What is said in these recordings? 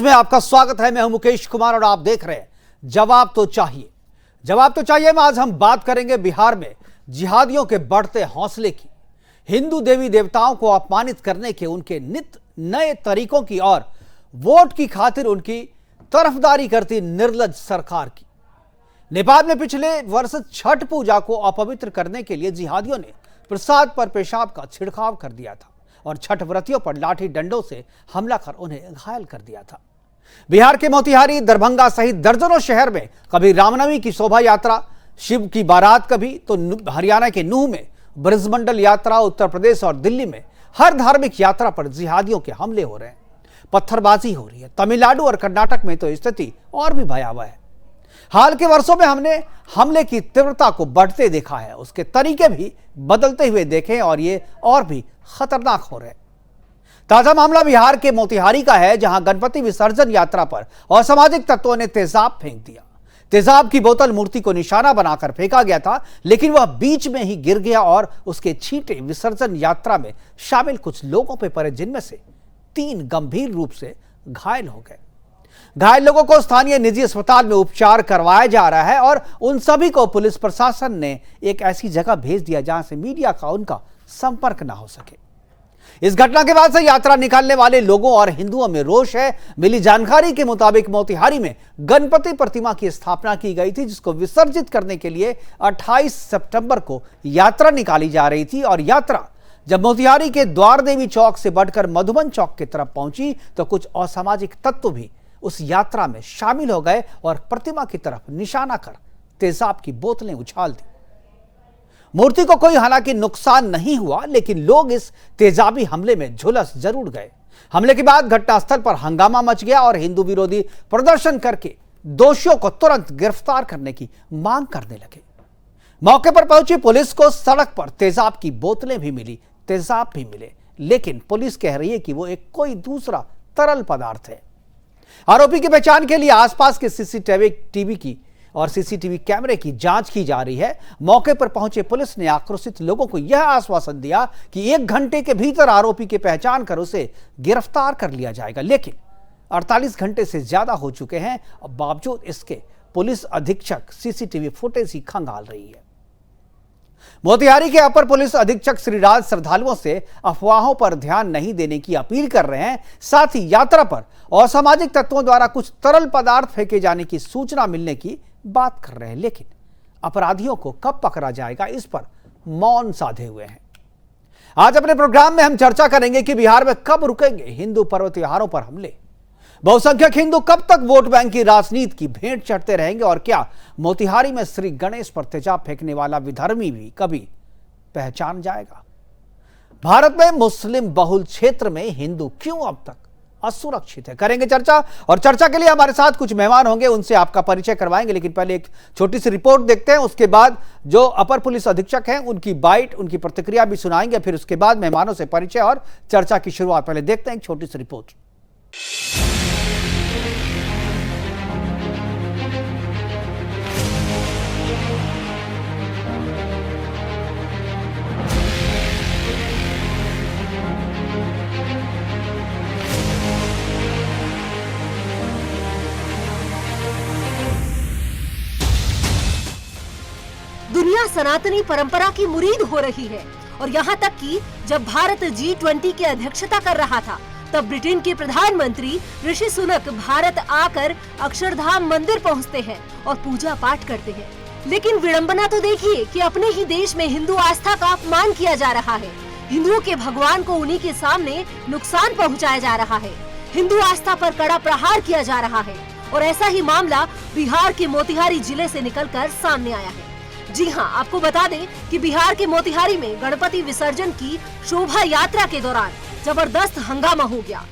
में आपका स्वागत है। मैं हूं मुकेश कुमार और आप देख रहे हैं जवाब तो चाहिए। जवाब तो चाहिए में आज हम बात करेंगे बिहार में जिहादियों के बढ़ते हौसले की, हिंदू देवी देवताओं को अपमानित करने के उनके नित नए तरीकों की और वोट की खातिर उनकी तरफदारी करती निर्लज सरकार की। नेपाल में पिछले वर्ष छठ पूजा को अपवित्र करने के लिए जिहादियों ने प्रसाद पर पेशाब का छिड़काव कर दिया था और छठ व्रतियों पर लाठी डंडों से हमला कर उन्हें घायल कर दिया था। बिहार के मोतिहारी, दरभंगा सहित दर्जनों शहर में कभी रामनवमी की शोभा यात्रा, शिव की बारात, कभी तो हरियाणा के नूह में ब्रजमंडल यात्रा, उत्तर प्रदेश और दिल्ली में हर धार्मिक यात्रा पर जिहादियों के हमले हो रहे हैं, पत्थरबाजी हो रही है। तमिलनाडु और कर्नाटक में तो स्थिति और भी भयावह है। हाल के वर्षों में हमने हमले की तीव्रता को बढ़ते देखा है, उसके तरीके भी बदलते हुए देखे और ये और भी खतरनाक हो रहे हैं। ताजा मामला बिहार के मोतिहारी का है, जहां गणपति विसर्जन यात्रा पर असामाजिक तत्वों ने तेजाब फेंक दिया। तेजाब की बोतल मूर्ति को निशाना बनाकर फेंका गया था, लेकिन वह बीच में ही गिर गया और उसके छींटे विसर्जन यात्रा में शामिल कुछ लोगों पर पड़े, जिनमें से 3 गंभीर रूप से घायल हो गए। घायल लोगों को स्थानीय निजी अस्पताल में उपचार करवाया जा रहा है और उन सभी को पुलिस प्रशासन ने एक ऐसी जगह भेज दिया जहां से मीडिया का उनका संपर्क ना हो सके। इस घटना के बाद से यात्रा निकालने वाले लोगों और हिंदुओं में रोष है। मिली जानकारी के मुताबिक मोतिहारी में गणपति प्रतिमा की स्थापना की गई थी, जिसको विसर्जित करने के लिए 28 सितंबर को यात्रा निकाली जा रही थी और यात्रा जब मोतिहारी के द्वार देवी चौक से बढ़कर मधुबन चौक की तरफ पहुंची तो कुछ असामाजिक तत्व भी उस यात्रा में शामिल हो गए और प्रतिमा की तरफ निशाना कर तेजाब की बोतलें उछाल दी। मूर्ति को कोई हालांकि नुकसान नहीं हुआ, लेकिन लोग इस तेजाबी हमले में झुलस जरूर गए। हमले के बाद घटनास्थल पर हंगामा मच गया और हिंदू विरोधी प्रदर्शन करके दोषियों को तुरंत गिरफ्तार करने की मांग करने लगे। मौके पर पहुंची पुलिस को सड़क पर तेजाब की बोतलें भी मिली, तेजाब भी मिले, लेकिन पुलिस कह रही है कि वो एक कोई दूसरा तरल पदार्थ है। आरोपी की पहचान के लिए आसपास के सीसीटीवी की और सीसीटीवी कैमरे की जांच की जा रही है। मौके पर पहुंचे पुलिस ने आक्रोशित लोगों को यह आश्वासन दिया कि 1 घंटे के भीतर आरोपी की पहचान कर उसे गिरफ्तार कर लिया जाएगा, लेकिन 48 घंटे से ज्यादा हो चुके हैं। बावजूद इसके पुलिस अधीक्षक सीसीटीवी फुटेज ही खंगाल रही है। मोतिहारी के अपर पुलिस अधीक्षक श्रीराज श्रद्धालुओं से अफवाहों पर ध्यान नहीं देने की अपील कर रहे हैं। साथ ही यात्रा पर असामाजिक तत्वों द्वारा कुछ तरल पदार्थ फेंके जाने की सूचना मिलने की बात कर रहे हैं, लेकिन अपराधियों को कब पकड़ा जाएगा, इस पर मौन साधे हुए हैं। आज अपने प्रोग्राम में हम चर्चा करेंगे कि बिहार में कब रुकेंगे हिंदू पर्व त्योहारों पर हमले, बहुसंख्यक हिंदू कब तक वोट बैंक की राजनीति की भेंट चढ़ते रहेंगे और क्या मोतिहारी में श्री गणेश पर तेजाब फेंकने वाला विधर्मी भी कभी पहचान जाएगा। भारत में मुस्लिम बहुल क्षेत्र में हिंदू क्यों अब तक असुरक्षित है, करेंगे चर्चा। और चर्चा के लिए हमारे साथ कुछ मेहमान होंगे, उनसे आपका परिचय करवाएंगे, लेकिन पहले एक छोटी सी रिपोर्ट देखते हैं। उसके बाद जो अपर पुलिस अधीक्षक हैं उनकी बाइट, उनकी प्रतिक्रिया भी सुनाएंगे। फिर उसके बाद मेहमानों से परिचय और चर्चा की शुरुआत। पहले देखते हैं एक छोटी सी रिपोर्ट। दुनिया सनातनी परंपरा की मुरीद हो रही है और यहाँ तक कि जब भारत G20 की अध्यक्षता कर रहा था तब ब्रिटेन के प्रधानमंत्री ऋषि सुनक भारत आकर अक्षरधाम मंदिर पहुँचते हैं और पूजा पाठ करते हैं। लेकिन विडंबना तो देखिए कि अपने ही देश में हिंदू आस्था का अपमान किया जा रहा है। हिंदुओं के भगवान को उन्हीं के सामने नुकसान पहुँचाया जा रहा है। हिंदू आस्था पर कड़ा प्रहार किया जा रहा है और ऐसा ही मामला बिहार के मोतिहारी जिले से निकलकर सामने आया है। जी हां, आपको बता दें कि बिहार के मोतिहारी में गणपति विसर्जन की शोभा यात्रा के दौरान जबरदस्त हंगामा हो गया।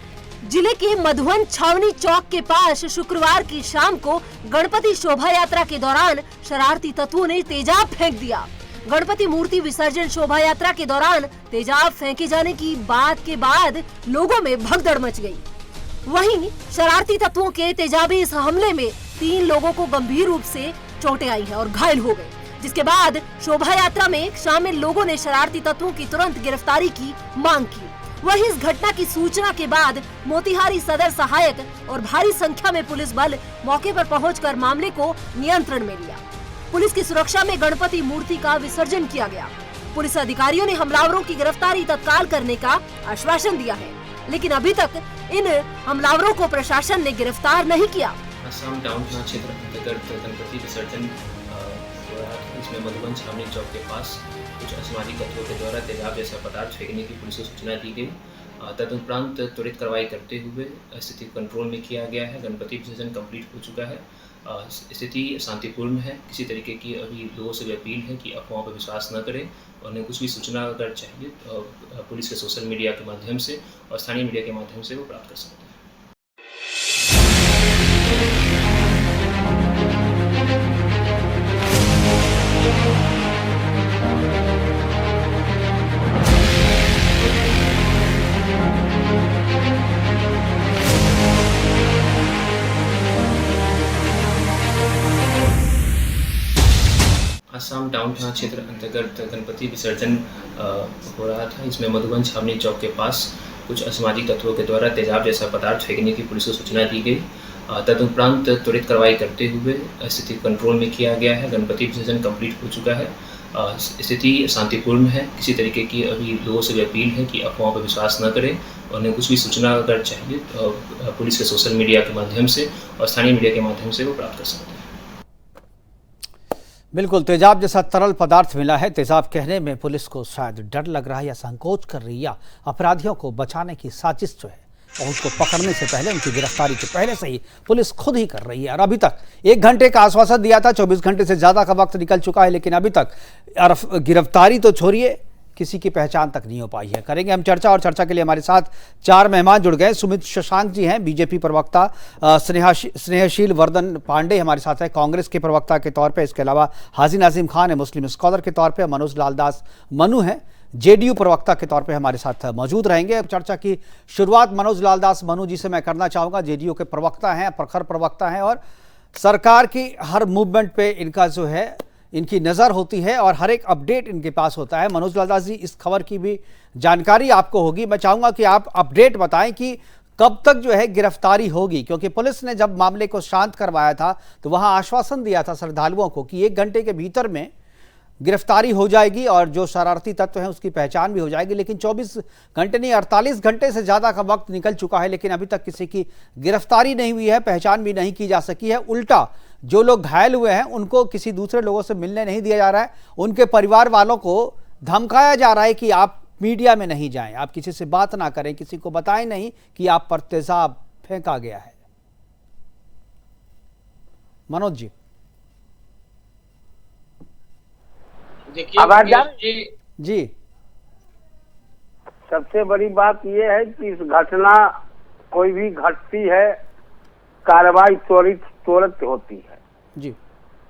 जिले के मधुबन छावनी चौक के पास शुक्रवार की शाम को गणपति शोभा यात्रा के दौरान शरारती तत्वों ने तेजाब फेंक दिया। गणपति मूर्ति विसर्जन शोभा यात्रा के दौरान तेजाब फेंके जाने की बात के बाद लोगों में भगदड़ मच गई। वहीं शरारती तत्वों के तेजाबी इस हमले में 3 लोगों को गंभीर रूप से चोटें आई है और घायल हो गए, जिसके बाद शोभा यात्रा में शामिल लोगों ने शरारती तत्वों की तुरंत गिरफ्तारी की मांग की। वहीं इस घटना की सूचना के बाद मोतिहारी सदर सहायक और भारी संख्या में पुलिस बल मौके पर पहुंचकर मामले को नियंत्रण में लिया। पुलिस की सुरक्षा में गणपति मूर्ति का विसर्जन किया गया। पुलिस अधिकारियों ने हमलावरों की गिरफ्तारी तत्काल करने का आश्वासन दिया है, लेकिन अभी तक इन हमलावरों को प्रशासन ने गिरफ्तार नहीं किया। असम टाउन थाना क्षेत्र अंतर्गत गणपति विसर्जन हो रहा था। इसमें मधुबन छावनी चौक के पास कुछ असामाजिक तत्वों के द्वारा तेजाब जैसा पदार्थ फेंकने की पुलिस को सूचना दी गई। तदुपरांत त्वरित कार्रवाई करते हुए स्थिति कंट्रोल में किया गया है। गणपति विसर्जन कंप्लीट हो चुका है। स्थिति शांतिपूर्ण है। किसी तरीके की अभी लोगों से भी अपील है कि अफवाहों पर विश्वास न करें। उन्हें कुछ भी सूचना अगर चाहिए तो पुलिस के सोशल मीडिया के माध्यम से और स्थानीय मीडिया के माध्यम से वो प्राप्त कर सकते हैं। असम टाउन थाना क्षेत्र अंतर्गत गणपति विसर्जन हो रहा था। इसमें मधुबन छावनी चौक के पास कुछ असामाजिक तत्वों के द्वारा तेजाब जैसा पदार्थ फेंकने की पुलिस को सूचना दी गई। तदुपरांत त्वरित कार्रवाई करते हुए स्थिति कंट्रोल में किया गया है। गणपति विसर्जन कंप्लीट हो चुका है। स्थिति शांतिपूर्ण है। किसी तरीके की अभी लोगों से भी अपील है कि अफवाहों पर विश्वास न करें। उन्हें कुछ भी सूचना अगर चाहिए तो पुलिस के सोशल मीडिया के माध्यम से और स्थानीय मीडिया के माध्यम से वो प्राप्त कर सकते हैं। बिल्कुल, तेजाब जैसा तरल पदार्थ मिला है। तेजाब कहने में पुलिस को शायद डर लग रहा है या संकोच कर रही है, या अपराधियों को बचाने की साजिश जो है और उनको पकड़ने से पहले, उनकी गिरफ्तारी के पहले से ही पुलिस खुद ही कर रही है। और अभी तक 1 घंटे का आश्वासन दिया था, 24 घंटे से ज़्यादा का वक्त निकल चुका है, लेकिन अभी तक गिरफ्तारी तो छोड़िए, किसी की पहचान तक नहीं हो पाई है। करेंगे हम चर्चा, और चर्चा के लिए हमारे साथ 4 मेहमान जुड़ गए। सुमित शशांक जी हैं, बीजेपी प्रवक्ता। स्नेहशील वर्धन पांडे हमारे साथ है, कांग्रेस के प्रवक्ता के तौर पे। इसके अलावा हाजी नाजिम खान है, मुस्लिम स्कॉलर के तौर पे। मनोज लाल दास मनु है, जेडीयू प्रवक्ता के तौर पे हमारे साथ मौजूद रहेंगे। अब चर्चा की शुरुआत मनोज लाल दास मनु जी से मैं करना चाहूँगा। जेडीयू के प्रवक्ता हैं, प्रखर प्रवक्ता हैं, और सरकार की हर मूवमेंट पे इनका जो है, इनकी नज़र होती है और हर एक अपडेट इनके पास होता है। मनोज लाल दास जी, इस खबर की भी जानकारी आपको होगी। मैं चाहूँगा कि आप अपडेट बताएं कि कब तक जो है गिरफ्तारी होगी, क्योंकि पुलिस ने जब मामले को शांत करवाया था तो वहाँ आश्वासन दिया था श्रद्धालुओं को कि 1 घंटे के भीतर में गिरफ्तारी हो जाएगी और जो शरारती तत्व हैं उसकी पहचान भी हो जाएगी। लेकिन 24 घंटे नहीं, 48 घंटे से ज़्यादा का वक्त निकल चुका है, लेकिन अभी तक किसी की गिरफ्तारी नहीं हुई है, पहचान भी नहीं की जा सकी है। उल्टा जो लोग घायल हुए हैं उनको किसी दूसरे लोगों से मिलने नहीं दिया जा रहा है। उनके परिवार वालों को धमकाया जा रहा है कि आप मीडिया में नहीं जाएं, आप किसी से बात ना करें, किसी को बताएं नहीं कि आप पर तेजाब फेंका गया है। मनोज जी। देखिए जी, सबसे बड़ी बात यह है कि इस घटना कोई भी घटती है, कार्रवाई त्वरित होती है जी।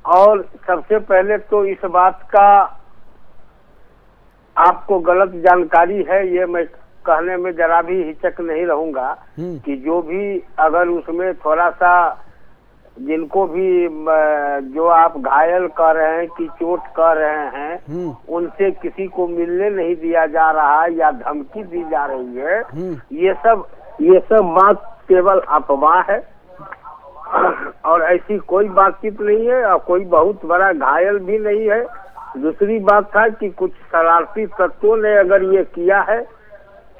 और सबसे पहले तो इस बात का आपको गलत जानकारी है, ये मैं कहने में जरा भी हिचक नहीं रहूंगा कि जो भी अगर उसमें थोड़ा सा जिनको भी जो आप घायल कर रहे हैं कि चोट कर रहे हैं, उनसे किसी को मिलने नहीं दिया जा रहा है या धमकी दी जा रही है, ये सब बात केवल अफवाह है और ऐसी कोई बातचीत नहीं है और कोई बहुत बड़ा घायल भी नहीं है। दूसरी बात था कि कुछ शरारती तत्वों ने अगर ये किया है,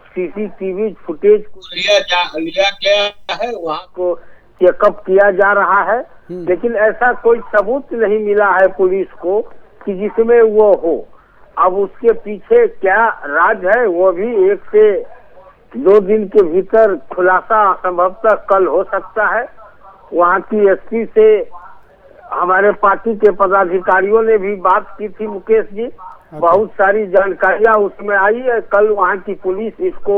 सीसीटीवी फुटेज को लिया गया है, वहाँ को चेकअप किया जा रहा है, लेकिन ऐसा कोई सबूत नहीं मिला है पुलिस को कि जिसमें वो हो। अब उसके पीछे क्या राज है वो भी 1 से 2 दिन के भीतर खुलासा संभवतः कल हो सकता है। वहाँ की एसपी से हमारे पार्टी के पदाधिकारियों ने भी बात की थी, मुकेश जी, बहुत सारी जानकारियां उसमें आई है। कल वहाँ की पुलिस इसको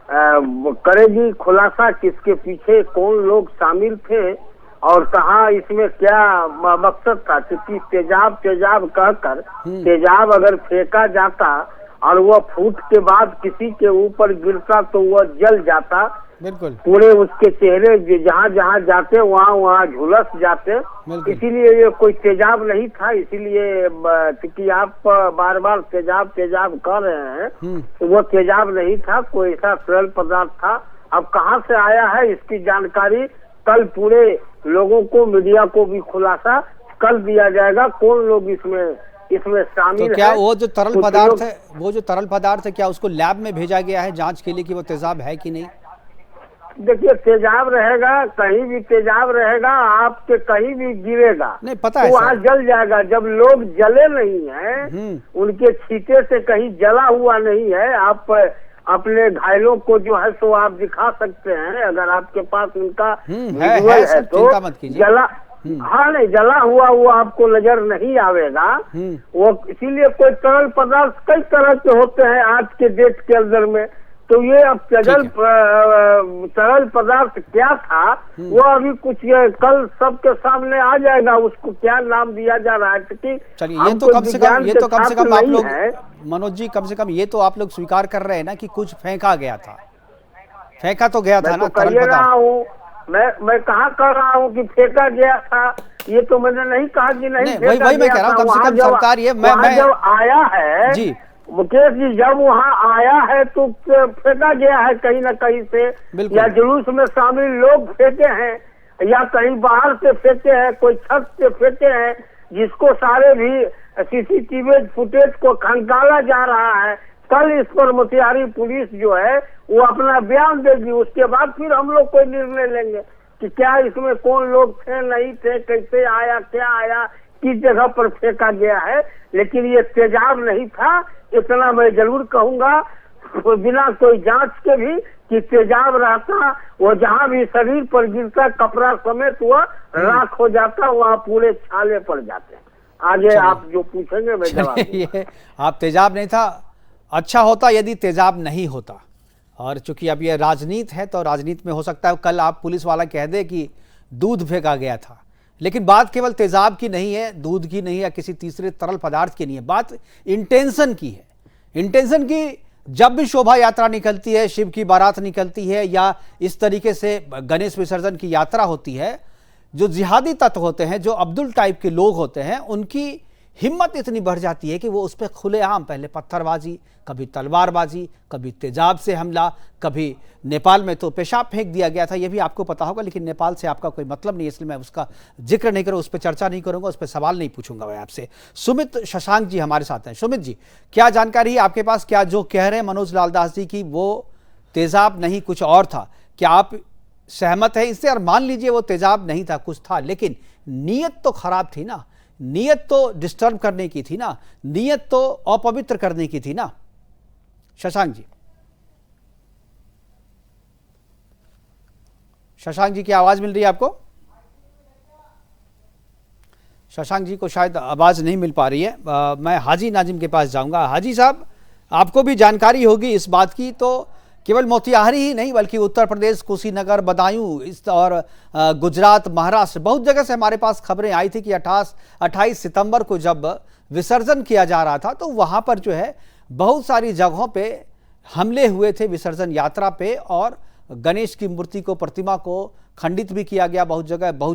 करेगी खुलासा, किसके पीछे कौन लोग शामिल थे और कहाँ इसमें क्या मकसद था। क्योंकि तेजाब कहकर तेजाब अगर फेंका जाता और वह फूट के बाद किसी के ऊपर गिरता तो वह जल जाता, बिल्कुल पूरे उसके चेहरे जहाँ जहाँ जाते वहाँ वहाँ झुलस जाते। बिल्कुल। इसीलिए ये कोई तेजाब नहीं था, इसीलिए क्योंकि आप बार बार तेजाब तेजाब कर रहे हैं, तो वो तेजाब नहीं था, कोई ऐसा तरल पदार्थ था। अब कहाँ से आया है इसकी जानकारी कल पूरे लोगों को, मीडिया को भी खुलासा कल दिया जाएगा, कौन लोग इसमें शामिल तो क्या है। वो जो तरल पदार्थ है क्या उसको लैब में भेजा गया है जांच के लिए कि वो तेजाब है कि नहीं? देखिए, तेजाब रहेगा, कहीं भी तेजाब रहेगा, आपके कहीं भी गिरेगा नहीं पता है तो वहाँ जल जाएगा। जब लोग जले नहीं हैं, उनके छींटे से कहीं जला हुआ नहीं है, आप अपने घायलों को जो है सो आप दिखा सकते हैं, अगर आपके पास उनका विजुअल है तो चिंता मत कीजिए। हाँ नहीं, जला हुआ वो आपको नजर नहीं आवेगा। वो इसीलिए कोई तरल पदार्थ कई तरह के होते हैं आज के डेट के अंदर में, तो ये अब तरल पदार्थ क्या था वो अभी कुछ कल सबके सामने आ जाएगा, उसको क्या नाम दिया जा रहा है। चलिए ये तो कम से कम आप लोग, मनोज जी, कम से कम ये तो आप लोग स्वीकार कर रहे हैं ना कि कुछ फेंका गया था, फेंका तो गया था ना तरल पदार्थ। मैं कहाँ कर रहा हूँ कि फेंका गया था, ये तो मैंने नहीं कहा कि नहीं फेंका वही मैं कह रहा हूँ, कम से कम सरकार ये जब आया है जी मुकेश जी, जब वहाँ आया है तो फेंका गया है कहीं ना कहीं से, या जुलूस में शामिल लोग फेंके हैं, या कहीं बाहर से फेंके हैं, कोई छत से फेंके हैं, जिसको सारे भी सीसीटीवी फुटेज को खंगाला जा रहा है। कल इस पर मोतिहारी पुलिस जो है वो अपना बयान देगी, उसके बाद फिर हम लोग कोई निर्णय लेंगे कि क्या इसमें कौन लोग थे, नहीं थे, कैसे आया, क्या आया, किस जगह पर फेंका गया है। लेकिन ये तेजाब नहीं था, इतना मैं जरूर कहूंगा, बिना कोई जांच के भी कि तेजाब रहता, वो जहाँ भी शरीर पर गिरता कपड़ा समेत वह राख हो जाता, वहाँ पूरे छाले पड़ जाते हैं। आगे आप जो पूछेंगे मैं जवाब ये आप तेजाब नहीं था, अच्छा होता यदि तेजाब नहीं होता, और चूंकि अब ये राजनीति है तो राजनीति में हो सकता है कल आप पुलिस वाला कह दे कि दूध फेंका गया था, लेकिन बात केवल तेजाब की नहीं है, दूध की नहीं है, या किसी तीसरे तरल पदार्थ की नहीं है, बात इंटेंशन की है। इंटेंशन की, जब भी शोभा यात्रा निकलती है, शिव की बारात निकलती है, या इस तरीके से गणेश विसर्जन की यात्रा होती है, जो जिहादी तत्व होते हैं, जो अब्दुल टाइप के लोग होते हैं, उनकी हिम्मत इतनी बढ़ जाती है कि वो उस पर खुलेआम पहले पत्थरबाजी, कभी तलवारबाजी, कभी तेजाब से हमला, कभी नेपाल में तो पेशाब फेंक दिया गया था, ये भी आपको पता होगा, लेकिन नेपाल से आपका कोई मतलब नहीं, इसलिए मैं उसका जिक्र नहीं करूँ, उस पर चर्चा नहीं करूँगा, उस पर सवाल नहीं पूछूंगा मैं आपसे। सुमित शशांक जी हमारे साथ हैं। सुमित जी, क्या जानकारी है आपके पास, क्या जो कह रहे हैं मनोज लालदास जी की वो तेजाब नहीं कुछ और था, क्या आप सहमत है इससे? और मान लीजिए वो तेजाब नहीं था, कुछ था, लेकिन नीयत तो खराब थी ना, नीयत तो डिस्टर्ब करने की थी ना, नीयत तो अपवित्र करने की थी ना। शशांक जी, शशांक जी की आवाज मिल रही है आपको? शशांक जी को शायद आवाज नहीं मिल पा रही है। मैं हाजी नाजिम के पास जाऊंगा। हाजी साहब, आपको भी जानकारी होगी इस बात की, तो केवल मोतिहारी ही नहीं बल्कि उत्तर प्रदेश, कुशीनगर, बदायूं और गुजरात, महाराष्ट्र, बहुत जगह से हमारे पास खबरें आई थी कि 28 सितंबर को जब विसर्जन किया जा रहा था तो वहां पर जो है बहुत सारी जगहों पे हमले हुए थे विसर्जन यात्रा पे, और गणेश की मूर्ति को, प्रतिमा को खंडित भी किया गया, बहुत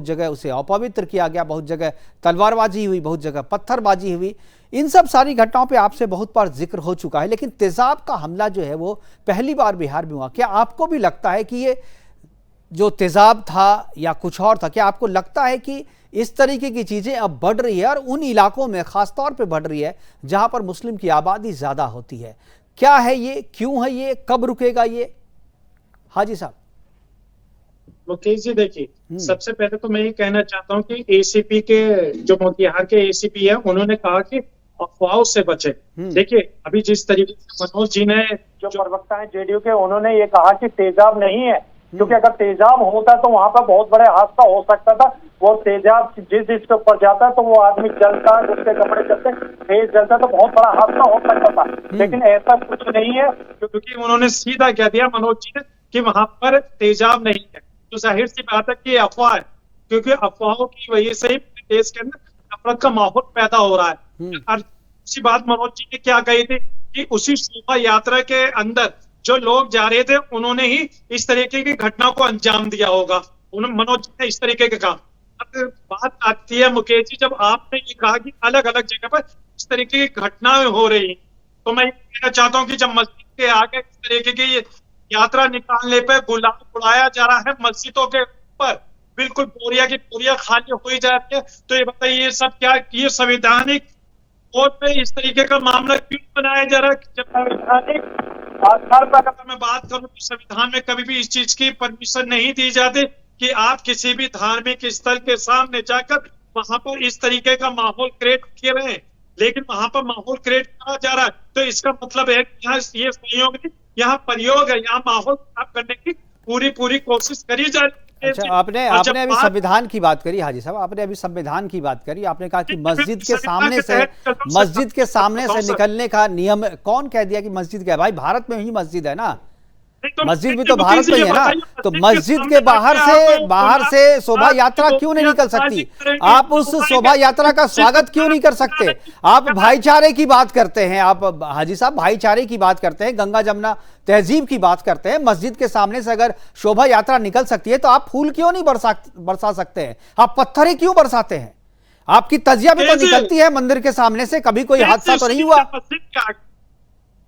जगह उसे अपवित्र किया गया, बहुत जगह तलवारबाजी हुई, बहुत जगह पत्थरबाजी हुई। इन सब सारी घटनाओं पे आपसे बहुत बार जिक्र हो चुका है, लेकिन तेजाब का हमला जो है वो पहली बार बिहार में हुआ। क्या आपको भी लगता है कि ये जो तेजाब था या कुछ और था, क्या आपको लगता है कि इस तरीके की चीजें अब बढ़ रही है, और उन इलाकों में खासतौर पे बढ़ रही है जहां पर मुस्लिम की आबादी ज्यादा होती है? क्या है ये, क्यों है ये, कब रुकेगा ये? हाजी साहब। मुकेश जी, देखिए, सबसे पहले तो मैं ये कहना चाहता हूँ कि एसीपी के, जो मोतिहार के एसीपी है, उन्होंने कहा कि अफवाहों से बचे। देखिए, अभी जिस तरीके से मनोज जी ने, जो प्रवक्ता है जेडीयू के, उन्होंने ये कहा कि तेजाब नहीं है, क्योंकि अगर तेजाब होता तो वहां पर बहुत बड़े हादसा हो सकता था। वो तेजाब जिसके ऊपर जाता तो वो आदमी जलता, उसके कपड़े जलते, तेज जलता, तो बहुत बड़ा हादसा हो सकता था। लेकिन ऐसा कुछ नहीं है, क्योंकि उन्होंने सीधा कह दिया मनोज जी ने कि वहां पर तेजाब नहीं है। तो जाहिर सी बात है कि अफवाह है, क्योंकि अफवाहों की वजह से ही देश के अंदर नफरत का माहौल पैदा हो रहा है। और उसी बात मनोज जी ने क्या कही थी कि उसी शोभा यात्रा के अंदर जो लोग जा रहे थे उन्होंने ही इस तरीके की घटना को अंजाम दिया होगा। उन्होंने मनोज ने इस तरीके का काम। अब बात आती है मुकेश जी, जब आपने ये कहा कि अलग अलग जगह पर इस तरीके की घटनाएं हो रही, तो मैं ये कहना चाहता हूँ कि जब मस्जिद के आगे इस तरीके की यात्रा निकालने पर गुलाल उड़ाया जा रहा है मस्जिदों के ऊपर, बिल्कुल बोरिया की बोरिया खाली हो जा रही है, तो ये बताइए ये सब क्या, ये संवैधानिक कोर्ट पे इस तरीके का मामला क्यों बनाया जा रहा है? जब संवैधानिक आधार पर अगर मैं बात करूं तो संविधान में कभी भी इस चीज की परमिशन नहीं दी जाती कि आप किसी भी धार्मिक स्थल के सामने जाकर वहां पर इस तरीके का माहौल क्रिएट किए रहे, लेकिन वहां पर माहौल क्रिएट किया जा रहा है, तो इसका मतलब है कि यहाँ ये संयोग नहीं, यहाँ प्रयोग है, यहाँ माहौल खराब करने की पूरी कोशिश करी जा रही है। अच्छा, आपने अभी संविधान की बात करी हाजी साहब, आपने अभी संविधान की बात करी, आपने कहा कि मस्जिद के सामने से निकलने का नियम कौन कह दिया कि मस्जिद क्या है? भाई भारत में ही मस्जिद है ना, मस्जिद भी तो भारत में ही है ना, तो मस्जिद के बाहर से शोभा यात्रा क्यों नहीं निकल सकती? आप उस शोभा यात्रा का स्वागत क्यों नहीं कर सकते? आप भाईचारे की बात करते हैं, आप हाजी साहब भाईचारे की बात करते हैं, गंगा जमुना तहजीब की बात करते हैं। मस्जिद के सामने से अगर शोभा यात्रा निकल सकती है तो आप फूल क्यों नहीं बरसा सकते हैं? आप पत्थरें क्यों बरसाते हैं? आपकी तजिया भी तो निकलती है मंदिर के सामने से, कभी कोई हादसा तो नहीं हुआ?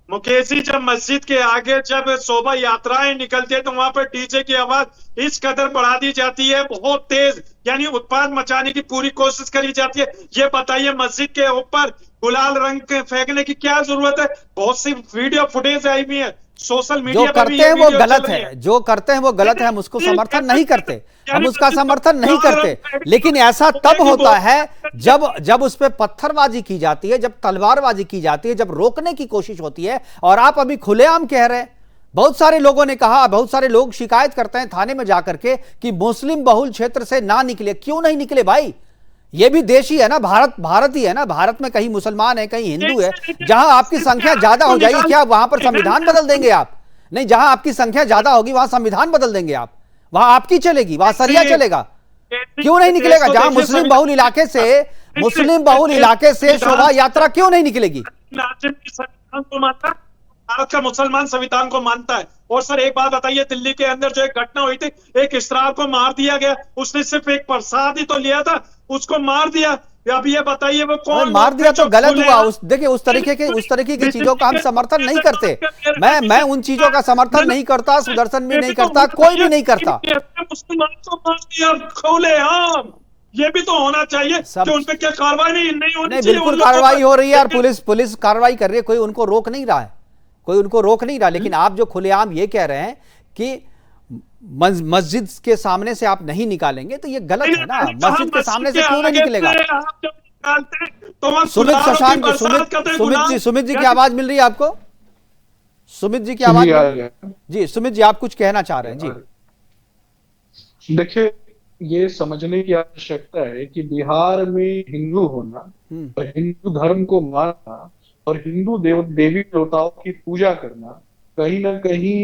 मुकेश जी, जब मस्जिद के आगे जब शोभा यात्राएं निकलती है तो वहां पर डीजे की आवाज इस कदर बढ़ा दी जाती है, बहुत तेज, यानी उत्पाद मचाने की पूरी कोशिश करी जाती है। ये बताइए मस्जिद के ऊपर गुलाल रंग के फेंकने की क्या जरूरत है? बहुत सी वीडियो फुटेज आई हुई है सोशल मीडिया पर, जो करते हैं वो गलत है, जो करते हैं वो गलत है, हम उसको समर्थन नहीं करते, हम उसका समर्थन नहीं करते, लेकिन ऐसा तब होता है जब उस पर पत्थरबाजी की जाती है, जब तलवारबाजी की जाती है, जब रोकने की कोशिश होती है। और आप अभी खुलेआम कह रहे हैं, बहुत सारे लोगों ने कहा, बहुत सारे लोग शिकायत करते हैं थाने में जाकर के कि मुस्लिम बहुल क्षेत्र से ना निकले। क्यों नहीं निकले भाई? ये भी देश ही है ना, भारत ही है ना, भारत में कहीं मुसलमान है कहीं हिंदू है। जहां आपकी संख्या ज्यादा हो जाएगी क्या वहां पर संविधान बदल देंगे आप? नहीं, जहां आपकी संख्या ज्यादा होगी वहां संविधान बदल देंगे आप, वहां आपकी चलेगी, वहां सरिया चलेगा। क्यों नहीं निकलेगा? जहां मुस्लिम बहुल इलाके से शोभा यात्रा क्यों नहीं निकलेगी? भारत का मुसलमान संविधान को मानता है। और सर एक बात बताइए, दिल्ली के अंदर जो एक घटना हुई थी, एक इसरार को मार दिया गया, उसने सिर्फ एक प्रसाद ही तो लिया था, उसको मार दिया। अब ये बताइए वो कौन मार दिया? तो गलत हुआ। देखिए उस तरीके की चीजों का हम समर्थन नहीं करते। मैं उन चीजों का समर्थन नहीं करता, सुदर्शन भी नहीं करता, कोई भी नहीं करता। मुसलमान को मार दिया खोले आम, ये भी तो होना चाहिए कि उन पे क्या कार्रवाई नहीं होनी चाहिए? बिल्कुल कार्रवाई हो रही है और पुलिस कार्रवाई कर रही है, कोई उनको रोक नहीं रहा है, लेकिन आप जो खुलेआम ये कह रहे हैं कि मस्जिद के सामने से आप नहीं निकालेंगे तो ये गलत है ना। मस्जिद के सामने से क्यों नहीं निकलेगा? सुमित जी की आवाज मिल रही है आपको? सुमित जी की आवाज जी, सुमित जी आप कुछ कहना चाह रहे हैं जी? देखिए, ये समझने की आवश्यकता है कि बिहार में हिंदू होना और हिंदू धर्म को मानना और हिंदू देवी देवताओं की पूजा करना कहीं ना कहीं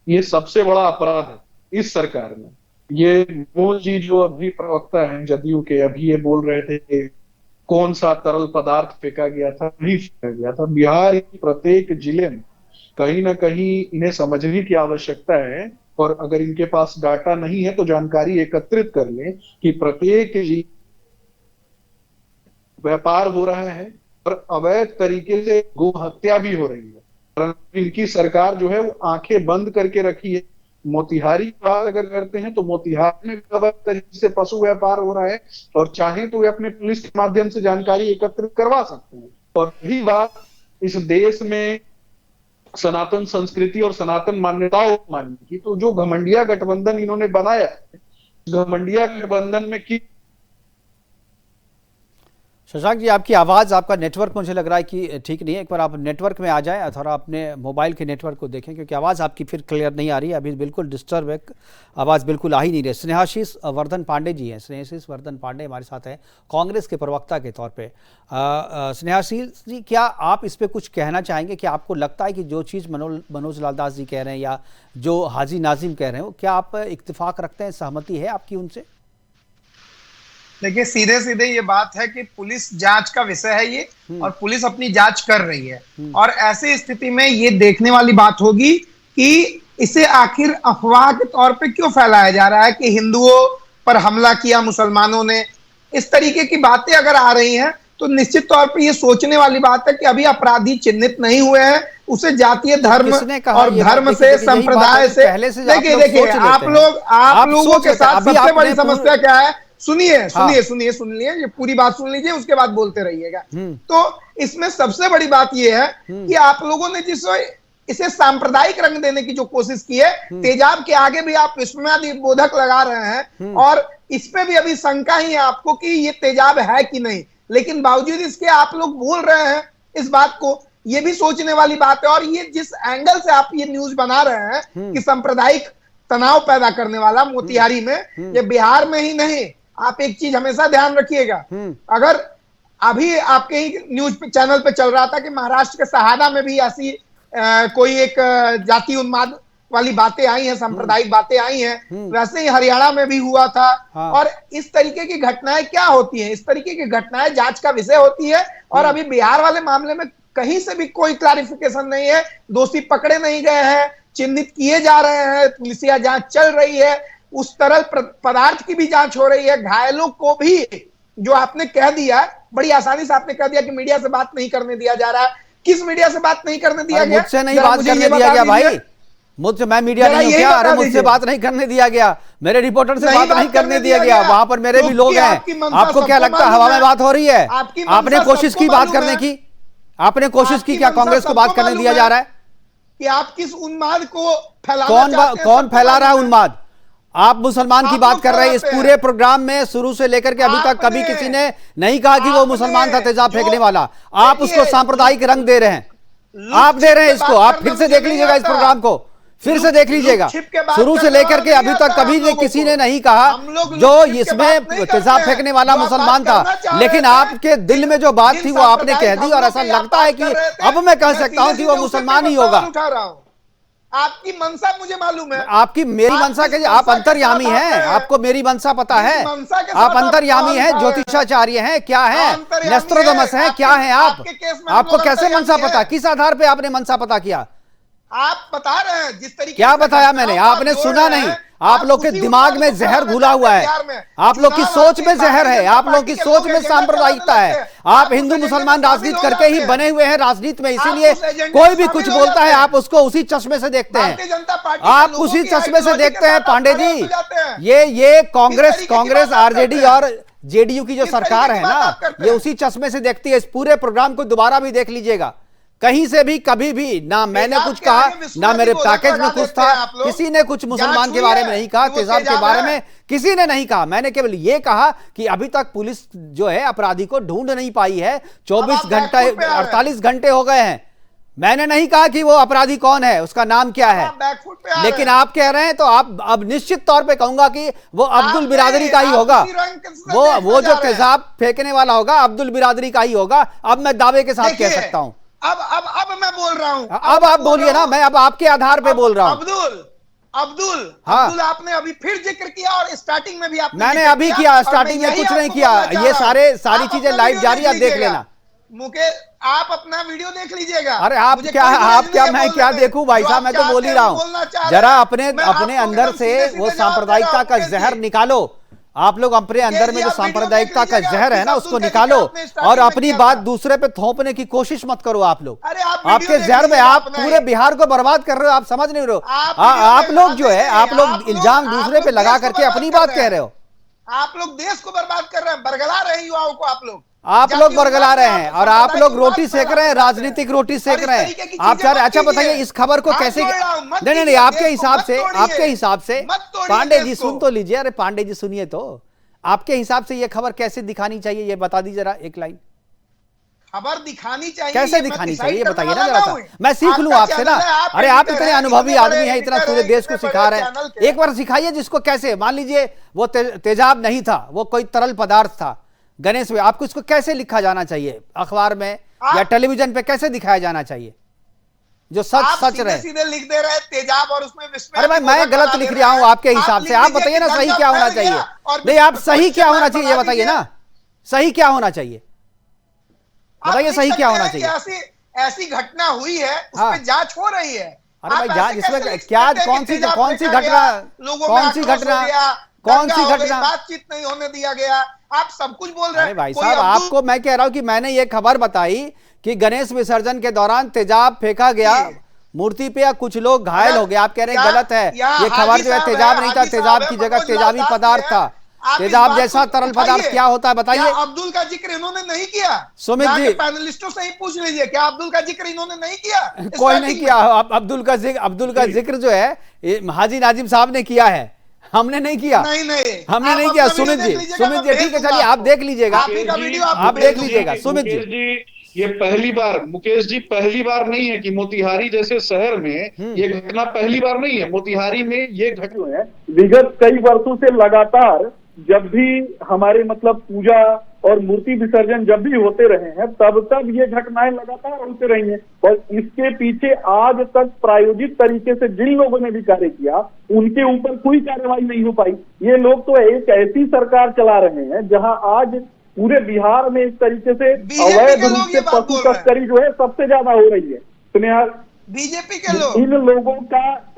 ये सबसे बड़ा अपराध है इस सरकार में। ये मोदी जी जो अभी प्रवक्ता हैं जदयू के, अभी ये बोल रहे थे कि कौन सा तरल पदार्थ फेंका गया था, नहीं फेंका गया था। बिहार के प्रत्येक जिले में कहीं ना कहीं इन्हें समझने की आवश्यकता है, और अगर इनके पास डाटा नहीं है तो जानकारी एकत्रित कर लें कि प्रत्येक व्यापार हो रहा है और अवैध तरीके से गो हत्या भी हो रही है। इनकी सरकार जो है वो आंखें बंद करके रखी है। मोतिहारी की बात अगर करते हैं तो मोतिहारी में अवैध तरीके से पशु व्यापार हो रहा है, और चाहे तो वे अपने पुलिस के माध्यम से जानकारी एकत्रित करवा सकते हैं। और यही बात इस देश में सनातन संस्कृति और सनातन मान्यताओं मानने की, तो जो घमंडिया गठबंधन इन्होंने बनाया, घमंडिया गठबंधन में की। शशांक जी आपकी आवाज़, आपका नेटवर्क मुझे लग रहा है कि ठीक नहीं है, एक बार आप नेटवर्क में आ जाएं, थोड़ा अपने मोबाइल के नेटवर्क को देखें क्योंकि आवाज़ आपकी फिर क्लियर नहीं आ रही है। अभी बिल्कुल डिस्टर्ब है, आवाज़ बिल्कुल आ ही नहीं रही। स्नेहाशीष वर्धन पांडे जी हैं, स्नेहाशीष वर्धन पांडे हमारे साथ हैं कांग्रेस के प्रवक्ता के तौर पर। स्नेहाशीष जी, क्या आप इस पर कुछ कहना चाहेंगे? क्या आपको लगता है कि जो चीज़ मनोज लाल दास जी कह रहे हैं या जो हाजी नाजिम कह रहे हैं, क्या आप इत्तेफाक रखते हैं, सहमति है आपकी उनसे? देखिए, सीधे सीधे ये बात है कि पुलिस जांच का विषय है ये, और पुलिस अपनी जांच कर रही है। और ऐसी स्थिति में ये देखने वाली बात होगी कि इसे आखिर अफवाह के तौर पे क्यों फैलाया जा रहा है कि हिंदुओं पर हमला किया मुसलमानों ने। इस तरीके की बातें अगर आ रही हैं तो निश्चित तौर पे ये सोचने वाली बात है कि अभी अपराधी चिन्हित नहीं हुए हैं, उसे जातीय धर्म और धर्म से, संप्रदाय से। देखिए आप लोगों के साथ सबसे बड़ी समस्या क्या है, सुनिए ये पूरी बात सुन लीजिए, उसके बाद बोलते रहिएगा। तो इसमें सबसे बड़ी बात यह है कि आप लोगों ने इसे सांप्रदायिक रंग देने की जो कोशिश की है, तेजाब के आगे भी आप विस्मयादि बोधक लगा रहे हैं और इस पे भी अभी शंका ही है आपको कि ये तेजाब है कि नहीं, लेकिन बावजूद इसके आप लोग बोल रहे हैं इस बात को। ये भी सोचने वाली बात है। और ये जिस एंगल से आप ये न्यूज बना रहे हैं कि सांप्रदायिक तनाव पैदा करने वाला मोतिहारी में, ये बिहार में ही नहीं, आप एक चीज हमेशा ध्यान रखिएगा, अगर अभी आपके ही न्यूज चैनल पे चल रहा था कि महाराष्ट्र के सहाना में भी ऐसी कोई एक जाति उन्माद वाली बातें आई हैं, सांप्रदायिक बातें आई हैं, वैसे ही हरियाणा में भी हुआ था। और इस तरीके की घटनाएं क्या होती हैं, इस तरीके की घटनाएं जांच का विषय होती है। और अभी बिहार वाले मामले में कहीं से भी कोई क्लैरिफिकेशन नहीं है, दोषी पकड़े नहीं गए हैं, चिन्हित किए जा रहे हैं, पुलिसिया जांच चल रही है, उस तरल पदार्थ की भी जांच हो रही है, घायलों को भी जो आपने कह दिया, बड़ी आसानी से आपने कह दिया कि मीडिया से बात नहीं करने दिया जा रहा है। किस मीडिया से बात नहीं करने दिया गया? मुझसे नहीं बात करने दिया गया भाई, मुझसे, मैं मीडिया नहीं हूं क्या? अरे मुझसे बात नहीं करने दिया गया, मेरे रिपोर्टर से बात नहीं करने दिया गया, वहां पर मेरे भी लोग हैं। आपको क्या लगता है हवा में बात हो रही है? आपने कोशिश की बात करने की? आपने कोशिश की क्या कांग्रेस को बात करने दिया जा रहा है? कि आप किस उन्माद को फैलाना कौन फैला रहा है उन्माद? आप मुसलमान की बात कर रहे हैं। इस पूरे प्रोग्राम में शुरू से लेकर के अभी तक कभी किसी ने नहीं कहा कि वो मुसलमान था तेजाब फेंकने वाला। आप उसको सांप्रदायिक रंग दे रहे हैं, आप दे रहे हैं इसको। आप फिर से देख लीजिएगा इस प्रोग्राम को, फिर से देख लीजिएगा, शुरू से लेकर के अभी तक कभी किसी ने नहीं कहा जो इसमें तेजाब फेंकने वाला मुसलमान था। लेकिन आपके दिल में जो बात थी वो आपने कह दी, और ऐसा लगता है कि अब मैं कह सकता हूं कि वो मुसलमान ही होगा। आपकी मंशा मुझे मालूम है, आपकी मेरी मंशा के, आप अंतर्यामी हैं, आपको मेरी मंशा पता है। आप अंतर्यामी हैं, ज्योतिषाचार्य हैं, क्या है, नस्ट्रोदामस हैं, क्या है आप? आपको कैसे मंशा पता? किस आधार पे आपने मंशा पता किया? आप बता रहे हैं जिस तरीके क्या बताया मैंने? आपने सुना नहीं? आप लोग के दिमाग में जहर घुला हुआ है, आप लोग की सोच में जहर है, आप लोग की सोच में सांप्रदायिकता है। आप हिंदू मुसलमान राजनीति करके ही बने हुए हैं राजनीति में, इसीलिए कोई भी कुछ बोलता है आप उसको उसी चश्मे से देखते हैं, आप उसी चश्मे से देखते हैं। पांडे जी, ये कांग्रेस आरजेडी और जेडीयू की जो सरकार है ना, ये उसी चश्मे से देखती है। इस पूरे प्रोग्राम को दोबारा भी देख लीजिएगा, कहीं से भी कभी भी ना मैंने कुछ कहा, ना मेरे पैकेज में कुछ था, किसी ने कुछ मुसलमान के बारे में नहीं कहा, तेजाब के बारे में किसी ने नहीं कहा। मैंने केवल ये कहा कि अभी तक पुलिस जो है अपराधी को ढूंढ नहीं पाई है। 24 घंटे 48 घंटे हो गए हैं। मैंने नहीं कहा कि वो अपराधी कौन है, उसका नाम क्या है, लेकिन आप कह रहे हैं तो आप अब निश्चित तौर पे कहूंगा कि वो अब्दुल बिरादरी का ही होगा। वो जो तेजाब फेंकने वाला होगा अब्दुल बिरादरी का ही होगा। अब मैं दावे के साथ कह सकता हूं। अब मैं बोल रहा हूं, अब आप बोलिए ना, मैं अब आपके आधार पे बोल रहा हूं। अब्दुल आपने अभी फिर जिक्र किया और स्टार्टिंग में भी आपने मैंने अभी किया, स्टार्टिंग में कुछ नहीं किया। ये सारी चीजें लाइव जारी, आप देख लेना। मुकेश, आप अपना वीडियो देख लीजिएगा। अरे आप क्या मैं क्या देखूं भाई साहब, मैं तो बोल ही रहा हूं। जरा अपने अंदर से वो सांप्रदायिकता का जहर निकालो। आप लोग अपने अंदर में जो सांप्रदायिकता का जहर है ना, उसको निकालो और अपनी बात दूसरे पे थोपने की कोशिश मत करो। आप लोग आपके जहर में आप पूरे बिहार को बर्बाद कर रहे हो, आप समझ नहीं रहे हो। आप लोग जो है, आप लोग इल्जाम दूसरे पे लगा करके अपनी बात कह रहे हो। आप लोग देश को बर्बाद कर रहे हैं, बरगला रहे हैं युवाओं को। आप लोग बरगला रहे हैं और आप लोग रोटी सेक रहे हैं, राजनीतिक रोटी सेक रहे हैं। आप चाह रहे, अच्छा बताइए इस खबर को कैसे, नहीं आपके हिसाब से पांडे जी सुन तो लीजिए। अरे पांडे जी सुनिए तो, आपके हिसाब से ये खबर कैसे दिखानी चाहिए, ये बता दीजिए जरा एक लाइन। खबर दिखानी चाहिए, कैसे दिखानी चाहिए ये बताइए ना जरा सा, मैं सीख लूं आपसे ना। अरे आप इतने अनुभवी आदमी हैं, इतना पूरे देश को सिखा रहे हैं, एक बार सिखाइए जिसको कैसे। मान लीजिए वो तेजाब नहीं था, वो कोई तरल पदार्थ था, गणेश भाई, आपको इसको कैसे लिखा जाना चाहिए अखबार में या टेलीविजन पे, कैसे दिखाया जाना चाहिए जो सच रहे? सीधे लिख दे रहे तेजाब और उसमें अरे भाई मैं गलत लिख रहा हूं आपके हिसाब से, आप बताइए ना सही क्या होना चाहिए। नहीं आप सही क्या होना चाहिए ये बताइए ना, सही क्या होना चाहिए बताइए, सही क्या होना चाहिए। ऐसी घटना हुई है, उस पर जांच हो रही है। अरे भाई आप जहाँ ऐसे जिसमें कैसे क्या लिख सकते हैं कि कौन सी तेजाब फेंका घटना गया, लोगों में कौन सी आक्रोश घटना हो गया, कौन दंगा सी हो गई, घटना बातचीत नहीं होने दिया गया, आप सब कुछ बोल रहे अरे हैं। भाई कोई साहब अब्दुल आपको मैं कह रहा हूं कि मैंने ये खबर बताई कि गणेश विसर्जन के दौरान तेजाब फेंका गया मूर्ति पे या कुछ लोग घायल हो गए। आप कह रहे हैं गलत है, ये खबर जो है तेजाब नहीं था, तेजाब की जगह तेजाबी पदार्थ था। तेजाब जैसा तरल पदार्थ क्या होता है बताइए। अब्दुल का जिक्र इन्होंने नहीं किया? सुमित जी पैनलिस्टों से ही पूछ लीजिए, क्या अब्दुल का जिक्र इन्होंने नहीं किया? कोई नहीं किया। अब्दुल का जिक्र जो है हाजी नाजिम साहब ने किया है, हमने नहीं किया। नहीं हमने नहीं किया। सुमित जी ठीक है, चलिए आप देख लीजिएगा, आप देख लीजिएगा। सुमित जी ये पहली बार, मुकेश जी पहली बार नहीं है कि मोतिहारी जैसे शहर में ये घटना पहली बार नहीं है। मोतिहारी में ये घटना है विगत कई वर्षों से लगातार जब भी हमारे मतलब पूजा और मूर्ति विसर्जन जब भी होते रहे हैं तब ये घटनाएं लगातार होते रही हैं और इसके पीछे आज तक प्रायोजित तरीके से जिन लोगों ने भी कार्य किया उनके ऊपर कोई कार्रवाई नहीं हो पाई। ये लोग तो एक ऐसी सरकार चला रहे हैं जहां आज पूरे बिहार में इस तरीके से अवैध रूप से पशु तस्करी जो है सबसे ज्यादा हो रही है। सुनिए, बीजेपी के लोग,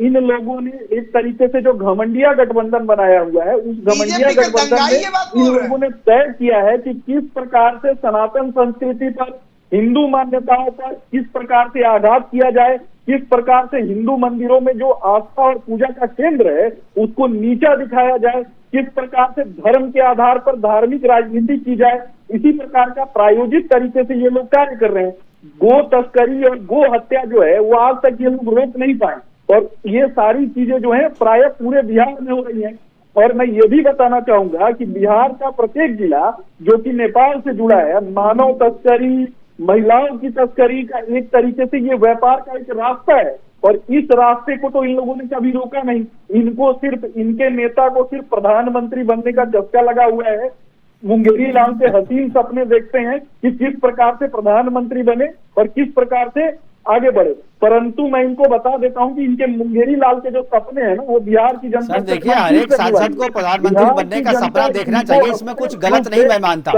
इन लोगों ने एक तरीके से जो घमंडिया गठबंधन बनाया हुआ है उस घमंडिया गठबंधन में इन लोगों ने तय किया है कि किस प्रकार से सनातन संस्कृति पर, हिंदू मान्यताओं पर किस प्रकार से आघात किया जाए, किस प्रकार से हिंदू मंदिरों में जो आस्था और पूजा का केंद्र है उसको नीचा दिखाया जाए, किस प्रकार से धर्म के आधार पर धार्मिक राजनीति की जाए, इसी प्रकार का प्रायोजित तरीके से ये लोग कार्य कर रहे हैं। गो तस्करी और गो हत्या जो है वो आज तक ये लोग रोक नहीं पाए और ये सारी चीजें जो है प्राय पूरे बिहार में हो रही हैं। और मैं ये भी बताना चाहूंगा कि बिहार का प्रत्येक जिला जो कि नेपाल से जुड़ा है, मानव तस्करी, महिलाओं की तस्करी का एक तरीके से ये व्यापार का एक रास्ता है और इस रास्ते को तो इन लोगों ने कभी रोका नहीं। इनको सिर्फ, इनके नेता को सिर्फ प्रधानमंत्री बनने का चस्का लगा हुआ है। मुंगेरी लाल से हसीन सपने देखते हैं कि किस प्रकार से प्रधानमंत्री बने और किस प्रकार से आगे बढ़े, परंतु मैं इनको बता देता हूं कि इनके मुंगेरी लाल के जो सपने हैं ना वो बिहार की जनता। देखिए, हर एक सांसद को प्रधानमंत्री बनने का सपना देखना चाहिए, इसमें कुछ गलत नहीं मैं मानता।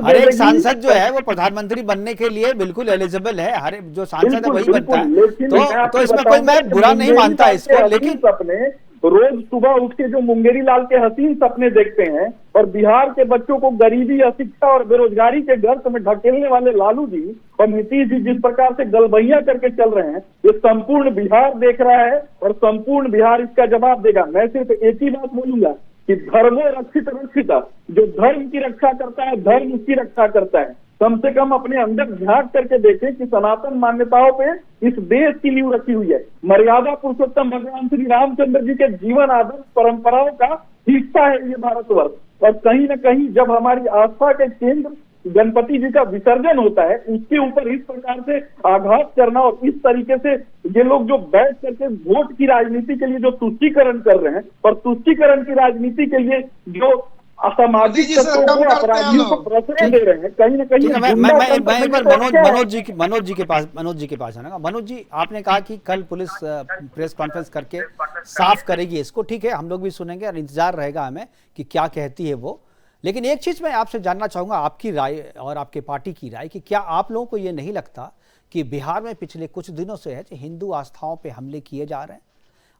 हर एक सांसद जो है वो प्रधानमंत्री बनने के लिए बिल्कुल एलिजिबल है, हर एक जो सांसद है वही बनता है, तो इसमें कोई मैं बुरा नहीं मानता इसको। लेकिन सपने रोज सुबह उठ के जो मुंगेरी लाल के हसीन सपने देखते हैं और बिहार के बच्चों को गरीबी, अशिक्षा और बेरोजगारी के गर्त में ढकेलने वाले लालू जी और नीतीश जी जिस प्रकार से गलबैया करके चल रहे हैं, ये संपूर्ण बिहार देख रहा है और संपूर्ण बिहार इसका जवाब देगा। मैं सिर्फ एक ही बात बोलूंगा कि धर्मो रक्षित रक्षिता, जो धर्म की रक्षा करता है धर्म उसकी रक्षा करता है। कम से कम अपने अंदर झांक करके देखें कि सनातन मान्यताओं पे इस देश की नींव रखी हुई है। मर्यादा पुरुषोत्तम भगवान श्री रामचंद्र जी के जीवन आदर्श परंपराओं का हिस्सा है ये भारतवर्ष और कहीं न कहीं जब हमारी आस्था के केंद्र गणपति जी का विसर्जन होता है उसके ऊपर इस प्रकार से आघात करना और इस तरीके से ये लोग जो बैठ करके वोट की राजनीति के लिए जो तुष्टीकरण कर रहे हैं और तुष्टीकरण की राजनीति के लिए जो असामाजिक तत्वों को, अपराधियों को प्रश्रय दे रहे हैं, कहीं ना कहीं मैं एक बार मनोज जी के पास आना। मनोज जी, आपने कहा कि कल पुलिस प्रेस कॉन्फ्रेंस करके साफ करेगी इसको, ठीक है, हम लोग भी सुनेंगे और इंतजार रहेगा हमें कि क्या कहती है वो। लेकिन एक चीज मैं आपसे जानना चाहूंगा, आपकी राय और आपके पार्टी की राय, कि क्या आप लोगों को ये नहीं लगता कि बिहार में पिछले कुछ दिनों से है हिंदू आस्थाओं पे हमले किए जा रहे हैं?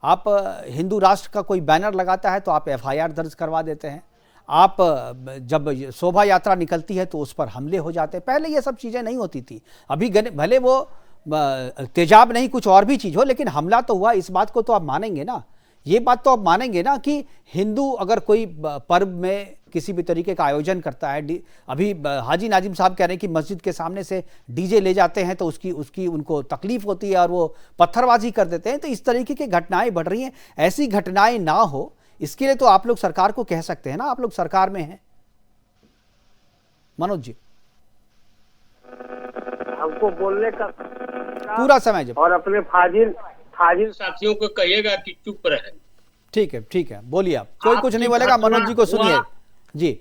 आप हिंदू राष्ट्र का कोई बैनर लगाता है तो आप FIR दर्ज करवा देते हैं, आप जब शोभा यात्रा निकलती है तो उस पर हमले हो जाते हैं। पहले ये सब चीज़ें नहीं होती थी। अभी भले वो तेजाब नहीं कुछ और भी चीज़ हो, लेकिन हमला तो हुआ। इस बात को तो आप मानेंगे ना, ये बात तो आप मानेंगे ना कि हिंदू अगर कोई पर्व में किसी भी तरीके का आयोजन करता है, अभी हाजी नाजिम साहब कह रहे हैं कि मस्जिद के सामने से DJ ले जाते हैं तो उसकी उनको तकलीफ होती है और वो पत्थरबाजी कर देते हैं, तो इस तरीके की घटनाएं बढ़ रही हैं। ऐसी घटनाएं ना हो इसके लिए तो आप लोग सरकार को कह सकते हैं ना, आप लोग सरकार में हैं। मनोज जी, हमको बोलने का पूरा समय जब और अपने फाजिल साथियों को कहिएगा कि चुप रहे। ठीक है, बोलिए आप। कोई कुछ नहीं बोलेगा, मनोज जी को सुनिए जी।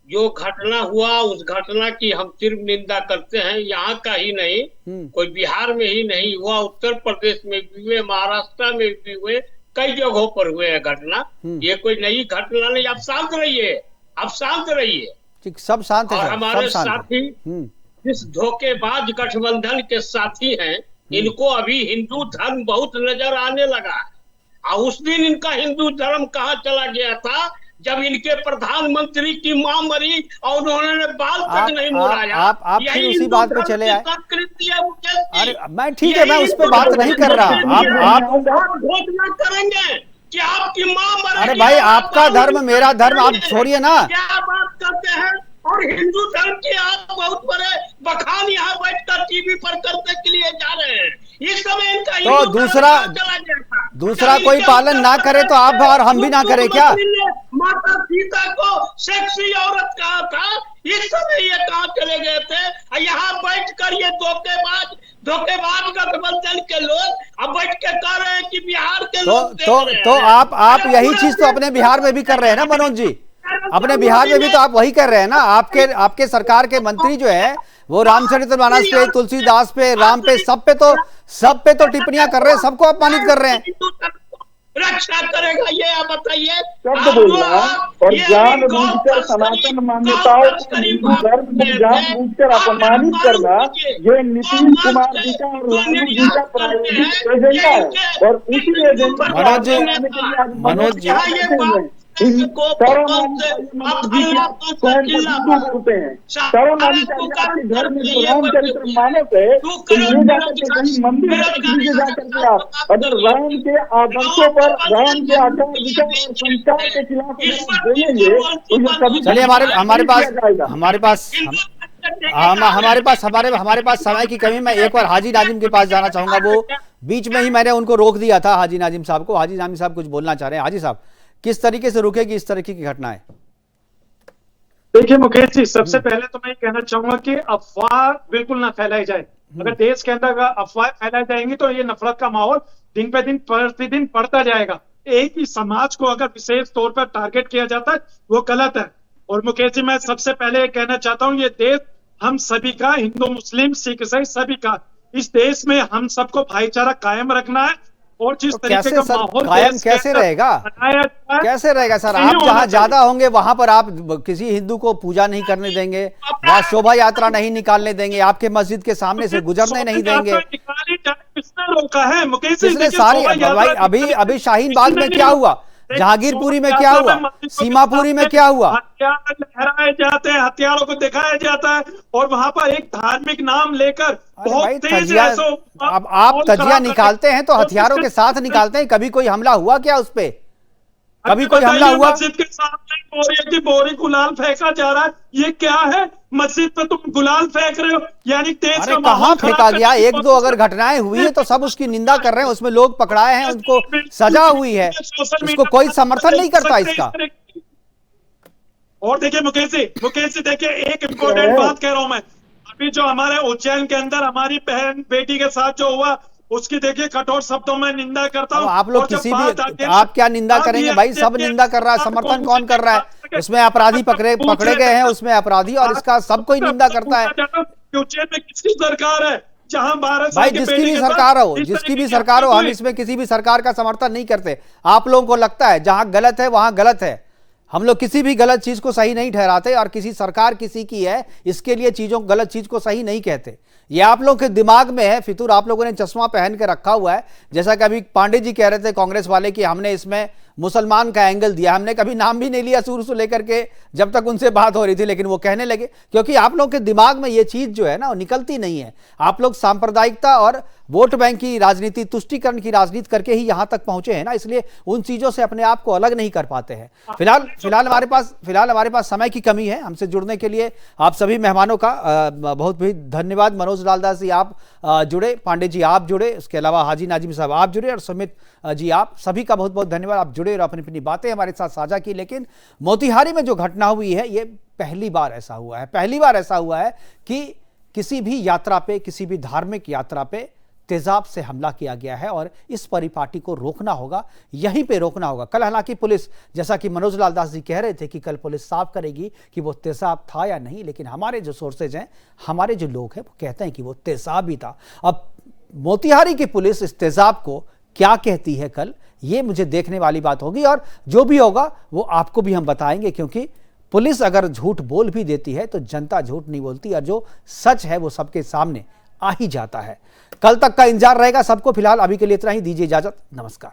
जो घटना हुआ उस घटना की हम सिर्फ निंदा करते हैं। यहाँ का ही नहीं, कोई बिहार में ही नहीं हुआ, उत्तर प्रदेश में भी हुए, महाराष्ट्र में भी हुए, कई जगहों पर हुए हैं घटना। ये कोई नई घटना नहीं। आप शांत रहिए, आप शांत रहिए। ठीक, सब शांत है। और हमारे साथी जिस धोखेबाज गठबंधन के साथी हैं इनको अभी हिंदू धर्म बहुत नजर आने लगा है। और उस दिन इनका हिंदू धर्म कहाँ चला गया था जब इनके प्रधानमंत्री की मां मरी और उन्होंने बाल तक नहीं मुड़ाया। आप फिर उसी बात पे चले आए। संस्कृति है मुकेश जी। अरे मैं ठीक है, मैं उस पे बात नहीं कर रहा। आप घोषणा करेंगे कि आपकी मां मरी। अरे भाई, आपका धर्म मेरा धर्म आप छोड़िए ना। क्या बात करते हैं। और हिंदू धर्म के आप बहुत बड़े बखान यहाँ बैठकर टीवी पर करने के लिए जा रहे हैं। इस समय इनका तो दूसरा कोई पालन ना करे तो आप और हम भी ना करें क्या? माता सीता को सेक्सी औरत कहा था, इस समय ये कहाँ चले गए थे। यहाँ बैठकर ये धोखेबाज गठबंधन के लोग अब बैठ के कह रहे हैं कि बिहार के लोग तो आप यही चीज तो अपने बिहार में भी कर रहे हैं ना मनोज जी। अपने बिहार में भी तो आप वही कर रहे हैं ना। आपके सरकार के मंत्री जो है वो रामचरितमानस पे, तुलसीदास पे, राम पे, सब पे तो टिप्पणियां कर रहे हैं, सबको अपमानित कर रहे हैं। रक्षा करेगा ये आप बताइए। शब्द बोलना और जानबूझकर सनातन मान्यताओं को हिंदू धर्म को जानबूझकर अपमानित करना, ये नीतीश कुमार जी का और लालू जी का प्रायोगिक एजेंडा है। और उसी एजेंडा मनोज जी घर में जो रामचरित्र मानस है तो ये जाकर कहीं मंदिर जाकर आप अगर राम के आदर्शों पर, राम के आचार विचार और संस्कार के खिलाफ बोलेंगे तो ये कभी। चलिए हमारे पास समय की कमी। मैं एक बार हाजी नाजिम के पास जाना चाहूंगा। वो बीच में ही मैंने उनको रोक दिया था, हाजी नाजिम साहब को। हाजी नाजिम साहब कुछ बोलना चाह रहे हैं। हाजी साहब, किस तरीके से रुकेगी इस तरीके की घटनाएं? देखिए मुकेश जी, सबसे पहले तो मैं कहना चाहूंगा कि अफवाह बिल्कुल ना फैलाई जाए। अगर देश के अंदर अफवाह फैलाई जाएंगी तो ये नफरत का माहौल दिन पे दिन प्रतिदिन बढ़ता जाएगा। एक ही समाज को अगर विशेष तौर पर टारगेट किया जाता है वो गलत है। और मुकेश जी, मैं सबसे पहले कहना चाहता हूँ, ये देश हम सभी का, हिंदू मुस्लिम सिख ईसाई सभी का। इस देश में हम सबको भाईचारा कायम रखना है। और जिस तरीके का माहौल कायम कैसे रहेगा सर? आप जहां ज्यादा होंगे वहां पर आप किसी हिंदू को पूजा नहीं करने देंगे, वहां शोभा यात्रा नहीं निकालने देंगे, आपके मस्जिद के सामने से गुजरने नहीं देंगे। किसने रोका है मुकेश जी? भाई अभी शाहीन बाग में क्या हुआ, जहांगीरपुरी में क्या हुआ, सीमापुरी में क्या हुआ? हथियार लहराए जाते हैं, हथियारों को दिखाया जाता है और वहां पर एक धार्मिक नाम लेकर बहुत तेज अब आप तजिया निकालते हैं तो हथियारों के साथ निकालते हैं। कभी कोई हमला हुआ क्या उस पे? कभी कोई हमला हुआ? मस्जिद के सामने बोरी गुलाल फेंका जा रहा है, ये क्या है? मस्जिद पे तुम गुलाल फेंक रहे हो, यानी तेज का कहां फेंका गया? एक दो अगर घटनाएं हुई है तो सब उसकी निंदा कर रहे हैं, उसमें लोग पकड़ाए हैं, उनको सजा हुई है, उसको कोई समर्थन नहीं करता इसका। और देखिए मुकेश जी देखिए, एक इम्पोर्टेंट बात कह रहा हूं मैं। अभी जो हमारे उज्जैन के अंदर हमारी बहन बेटी के साथ जो हुआ, उसकी देखिए कठोर शब्दों में निंदा करता हूँ। आप लोग किसी भी, आप क्या निंदा करेंगे भाई? सब निंदा कर रहा है, समर्थन कौन कर रहा है? उसमें अपराधी पकड़े गए हैं, उसमें अपराधी, और इसका सब कोई निंदा करता है। उज्जैन में किसकी सरकार है जहां भारत भाई? जिसकी भी सरकार हो, हम इसमें किसी भी सरकार का समर्थन नहीं करते। आप लोगों को लगता है जहां गलत है वहां गलत है। हम लोग किसी भी गलत चीज को सही नहीं ठहराते, और किसी सरकार किसी की है इसके लिए गलत चीज को सही नहीं कहते। ये आप लोगों के दिमाग में है फितूर। आप लोगों ने चश्मा पहन के रखा हुआ है। जैसा कि अभी पांडे जी कह रहे थे कांग्रेस वाले कि हमने इसमें मुसलमान का एंगल दिया। हमने कभी नाम भी नहीं लिया शुरू से लेकर के जब तक उनसे बात हो रही थी, लेकिन वो कहने लगे क्योंकि आप लोगों के दिमाग में ये चीज जो है ना वो निकलती नहीं है। आप लोग सांप्रदायिकता और वोट बैंक की राजनीति, तुष्टीकरण की राजनीति करके ही यहां तक पहुंचे हैं ना, इसलिए उन चीजों से अपने आप को अलग नहीं कर पाते हैं। फिलहाल हमारे पास समय की कमी है। हमसे जुड़ने के लिए आप सभी मेहमानों का बहुत बहुत धन्यवाद। मनोज लाल दास जी आप जुड़े, पांडे जी आप जुड़े, उसके अलावा हाजी नाजिम साहब आप जुड़े, और सुमित जी आप सभी का बहुत बहुत धन्यवाद। आप जुड़े और अपनी अपनी बातें हमारे साथ साझा की। लेकिन मोतिहारी में जो घटना हुई है ये पहली बार ऐसा हुआ है कि किसी भी यात्रा पे, किसी भी धार्मिक यात्रा पे तेजाब से हमला किया गया है, और इस परिपाटी को रोकना होगा, यहीं पे रोकना होगा। कल हालांकि पुलिस, जैसा कि मनोज लाल दास जी कह रहे थे कि कल पुलिस साफ करेगी कि वो तेजाब था या नहीं, लेकिन हमारे जो सोर्सेज हैं, हमारे जो लोग हैं, वो कहते हैं कि वो तेजाब ही था। अब मोतिहारी की पुलिस इस तेजाब को क्या कहती है कल, ये मुझे देखने वाली बात होगी, और जो भी होगा वो आपको भी हम बताएंगे, क्योंकि पुलिस अगर झूठ बोल भी देती है तो जनता झूठ नहीं बोलती, और जो सच है वो सबके सामने आ ही जाता है। कल तक का इंतजार रहेगा सबको। फिलहाल अभी के लिए इतना ही, दीजिए इजाजत, नमस्कार।